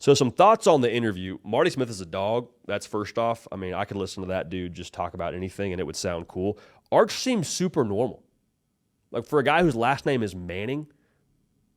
So some thoughts on the interview. Marty Smith is a dog. That's first off. I mean, I could listen to that dude just talk about anything and it would sound cool. Arch seems super normal. Like for a guy whose last name is Manning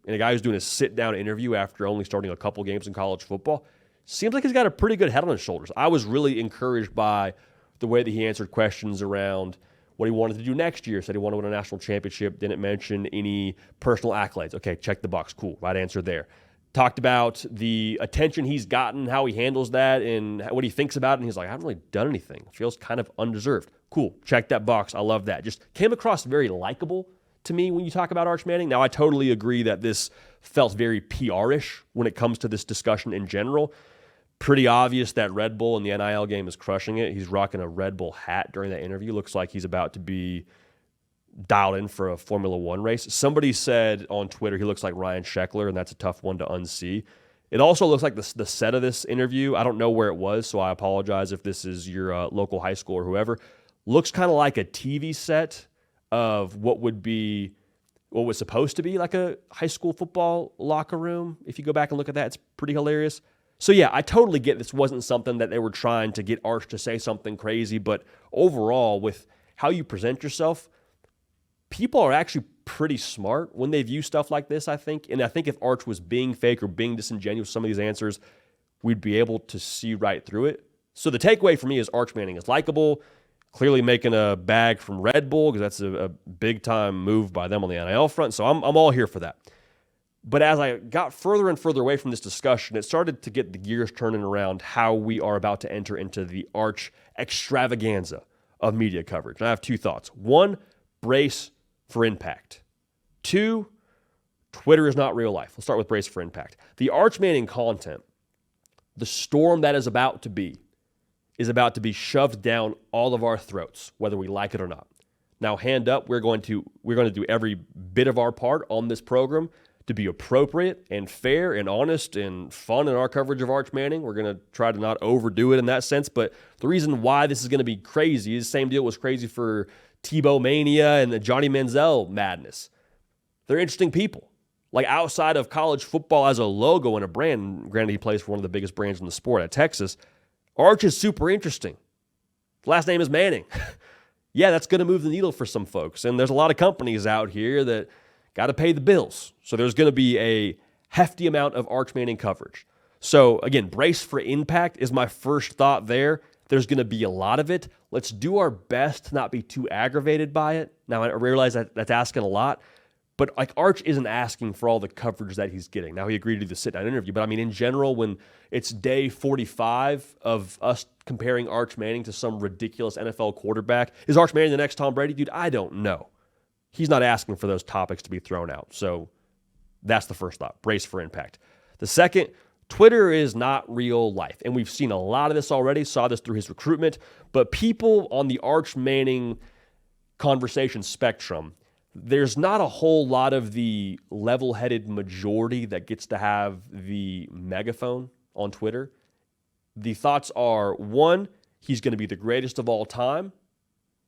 and a guy who's doing a sit-down interview after only starting a couple games in college football, seems like he's got a pretty good head on his shoulders. I was really encouraged by the way that he answered questions around what he wanted to do next year. Said he wanted to win a national championship. Didn't mention any personal accolades. Okay, check the box. Cool. Right answer there. Talked about the attention he's gotten, how he handles that, and what he thinks about it. And he's like, I haven't really done anything. Feels kind of undeserved. Cool. Check that box. I love that. Just came across very likable to me when you talk about Arch Manning. Now, I totally agree that this felt very PR-ish when it comes to this discussion in general. Pretty obvious that Red Bull in the NIL game is crushing it. He's rocking a Red Bull hat during that interview. Looks like he's about to be dialed in for a Formula One race. Somebody said on Twitter he looks like Ryan Sheckler, and that's a tough one to unsee. It also looks like the set of this interview, I don't know where it was, so I apologize if this is your local high school or whoever, looks kind of like a TV set of what was supposed to be like a high school football locker room. If you go back and look at that, it's pretty hilarious. So yeah, I totally get this wasn't something that they were trying to get Arch to say something crazy, but overall, with how you present yourself, people are actually pretty smart when they view stuff like this, I think. And I think if Arch was being fake or being disingenuous with some of these answers, we'd be able to see right through it. So the takeaway for me is Arch Manning is likable, clearly making a bag from Red Bull because that's a big-time move by them on the NIL front. So I'm all here for that. But as I got further and further away from this discussion, it started to get the gears turning around how we are about to enter into the Arch extravaganza of media coverage. And I have two thoughts. One, brace for impact. Two, Twitter is not real life. Let's start with brace for impact. The Arch Manning content, the storm that is about to be shoved down all of our throats, whether we like it or not. Now, hand up, we're going to do every bit of our part on this program to be appropriate and fair and honest and fun in our coverage of Arch Manning. We're going to try to not overdo it in that sense, but the reason why this is going to be crazy is the same deal was crazy for Tebow Mania and the Johnny Manziel madness. They're interesting people. Like outside of college football as a logo and a brand, granted he plays for one of the biggest brands in the sport at Texas, Arch is super interesting. Last name is Manning. Yeah, that's going to move the needle for some folks. And there's a lot of companies out here that got to pay the bills. So there's going to be a hefty amount of Arch Manning coverage. So again, brace for impact is my first thought there. There's going to be a lot of it. Let's do our best to not be too aggravated by it. Now, I realize that that's asking a lot, but like Arch isn't asking for all the coverage that he's getting. Now, he agreed to do the sit-down interview, but I mean, in general, when it's day 45 of us comparing Arch Manning to some ridiculous NFL quarterback, is Arch Manning the next Tom Brady? Dude, I don't know. He's not asking for those topics to be thrown out. So that's the first thought, brace for impact. The second, Twitter is not real life. And we've seen a lot of this already, saw this through his recruitment, but people on the Arch Manning conversation spectrum, there's not a whole lot of the level-headed majority that gets to have the megaphone on Twitter. The thoughts are, one, he's going to be the greatest of all time.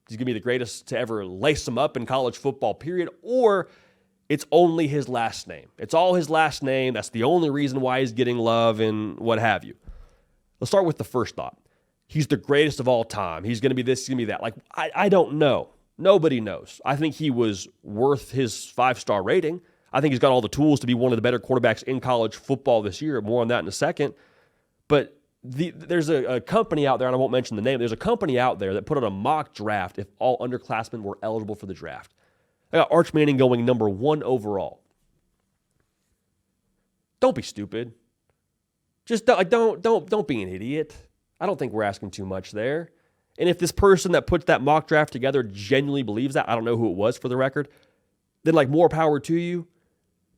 He's going to be the greatest to ever lace him up in college football, period. Or it's only his last name. It's all his last name. That's the only reason why he's getting love and what have you. Let's start with the first thought. He's the greatest of all time. He's going to be this, he's going to be that. Like, I don't know. Nobody knows. I think he was worth his 5-star rating. I think he's got all the tools to be one of the better quarterbacks in college football this year. More on that in a second. But there's a company out there, and I won't mention the name. There's a company out there that put out a mock draft if all underclassmen were eligible for the draft. I got Arch Manning going number 1 overall. Don't be stupid. Just don't be an idiot. I don't think we're asking too much there. And if this person that puts that mock draft together genuinely believes that, I don't know who it was for the record, then like more power to you.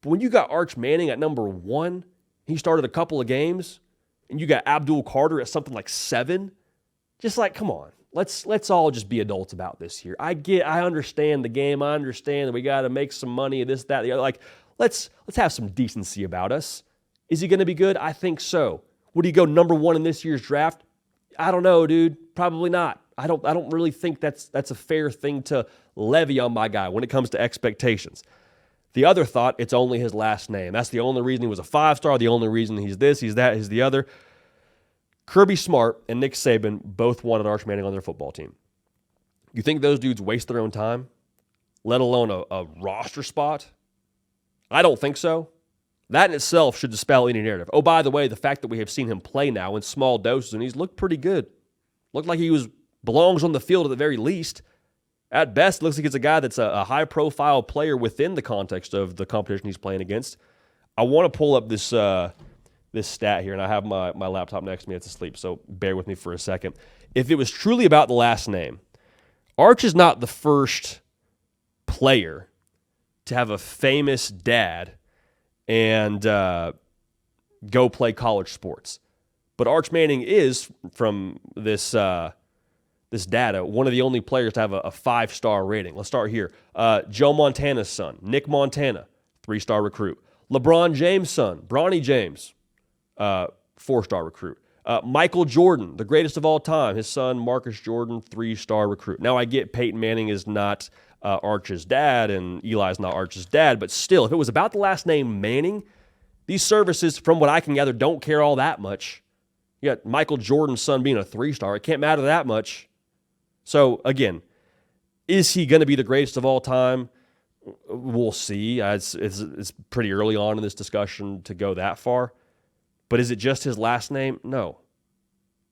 But when you got Arch Manning at number 1, he started a couple of games, and you got Abdul Carter at something like 7, just like, come on. Let's all just be adults about this here. I understand the game. I understand that we got to make some money, this, that, the other. Like, let's have some decency about us. Is he going to be good? I think so. Would he go number 1 in this year's draft? I don't know, dude. Probably not. I don't really think that's a fair thing to levy on my guy when it comes to expectations. The other thought, it's only his last name. That's the only reason he was a 5-star, the only reason he's this, he's that, he's the other. Kirby Smart and Nick Saban both wanted Arch Manning on their football team. You think those dudes waste their own time, let alone a roster spot? I don't think so. That in itself should dispel any narrative. Oh, by the way, the fact that we have seen him play now in small doses, and he's looked pretty good. Looked like he belongs on the field at the very least. At best, looks like it's a guy that's a high-profile player within the context of the competition he's playing against. I want to pull up this stat here, and I have my laptop next to me. It's asleep, so bear with me for a second. If it was truly about the last name, Arch is not the first player to have a famous dad and go play college sports. But Arch Manning is, from this data, one of the only players to have a 5-star rating. Let's start here. Joe Montana's son, Nick Montana, 3-star recruit. LeBron James' son, Bronny James, 4-star recruit. Michael Jordan, the greatest of all time, his son, Marcus Jordan, 3-star recruit. Now, I get Peyton Manning is not Arch's dad and Eli's not Arch's dad, but still, if it was about the last name Manning, these services, from what I can gather, don't care all that much. You got Michael Jordan's son being a 3-star. It can't matter that much. So, again, is he going to be the greatest of all time? We'll see. It's pretty early on in this discussion to go that far. But is it just his last name? No.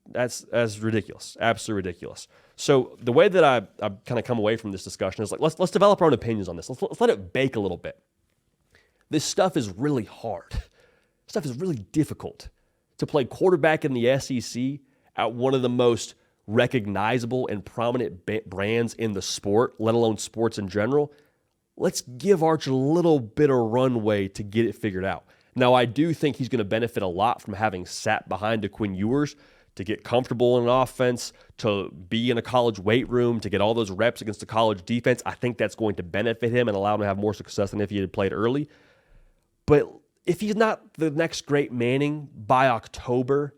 That's ridiculous. Absolutely ridiculous. So the way that I kind of come away from this discussion is like, let's develop our own opinions on this. Let's let it bake a little bit. This stuff is really hard. Stuff is really difficult. To play quarterback in the SEC at one of the most recognizable and prominent brands in the sport, let alone sports in general, let's give Arch a little bit of runway to get it figured out. Now, I do think he's going to benefit a lot from having sat behind a Quinn Ewers to get comfortable in an offense, to be in a college weight room, to get all those reps against a college defense. I think that's going to benefit him and allow him to have more success than if he had played early. But if he's not the next great Manning by October,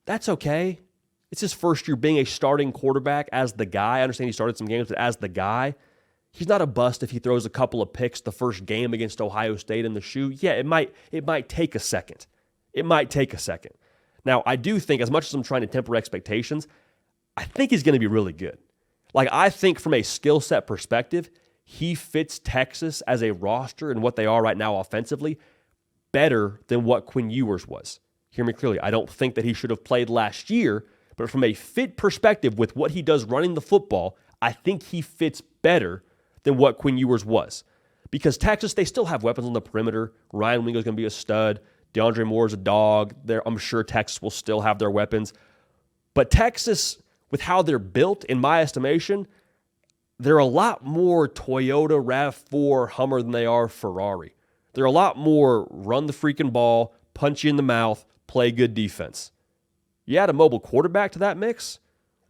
that's okay. It's his first year being a starting quarterback as the guy. I understand he started some games, but as the guy, he's not a bust if he throws a couple of picks the first game against Ohio State in the shoe. Yeah, it might take a second. It might take a second. Now, I do think, as much as I'm trying to temper expectations, I think he's going to be really good. Like, I think from a skill set perspective, he fits Texas as a roster and what they are right now offensively better than what Quinn Ewers was. Hear me clearly. I don't think that he should have played last year, but from a fit perspective with what he does running the football, I think he fits better than what Quinn Ewers was. Because Texas, they still have weapons on the perimeter. Ryan Wingo's going to be a stud. DeAndre Moore's a dog. I'm sure Texas will still have their weapons. But Texas, with how they're built, in my estimation, they're a lot more Toyota RAV4 Hummer than they are Ferrari. They're a lot more run the freaking ball, punch you in the mouth, play good defense. You add a mobile quarterback to that mix,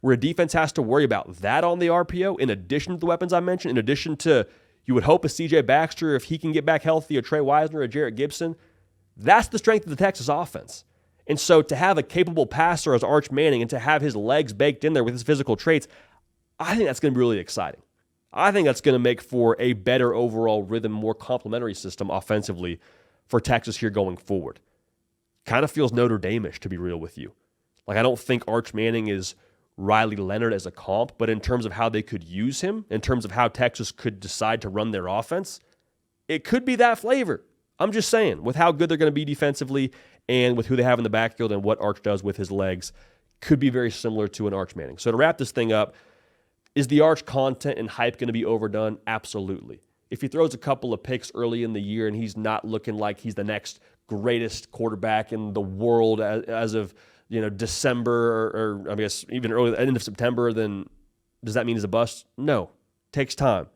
where a defense has to worry about that on the RPO, in addition to the weapons I mentioned, in addition to, you would hope, a C.J. Baxter, if he can get back healthy, a Trey Wisner, a Jarrett Gibson. That's the strength of the Texas offense. And so to have a capable passer as Arch Manning and to have his legs baked in there with his physical traits, I think that's going to be really exciting. I think that's going to make for a better overall rhythm, more complementary system offensively for Texas here going forward. Kind of feels Notre Dame-ish, to be real with you. Like, I don't think Arch Manning is Riley Leonard as a comp, but in terms of how they could use him, in terms of how Texas could decide to run their offense, it could be that flavor. I'm just saying, with how good they're going to be defensively and with who they have in the backfield and what Arch does with his legs, could be very similar to an Arch Manning. So to wrap this thing up, is the Arch content and hype going to be overdone? Absolutely. If he throws a couple of picks early in the year and he's not looking like he's the next greatest quarterback in the world as of December or I guess even early end of September, then does that mean he's a bust? No. Takes time.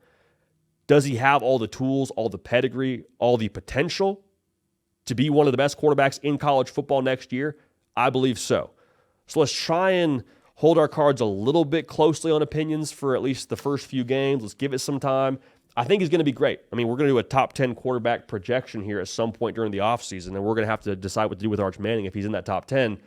Does he have all the tools, all the pedigree, all the potential to be one of the best quarterbacks in college football next year? I believe so. So let's try and hold our cards a little bit closely on opinions for at least the first few games. Let's give it some time. I think he's going to be great. I mean, we're going to do a top 10 quarterback projection here at some point during the offseason, and we're going to have to decide what to do with Arch Manning if he's in that top 10.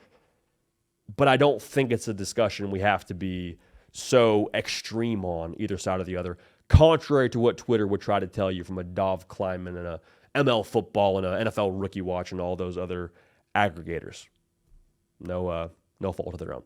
But I don't think it's a discussion we have to be so extreme on either side or the other. contrary to what Twitter would try to tell you from a Dov Kleiman and a ML Football and a NFL Rookie Watch and all those other aggregators. No fault of their own.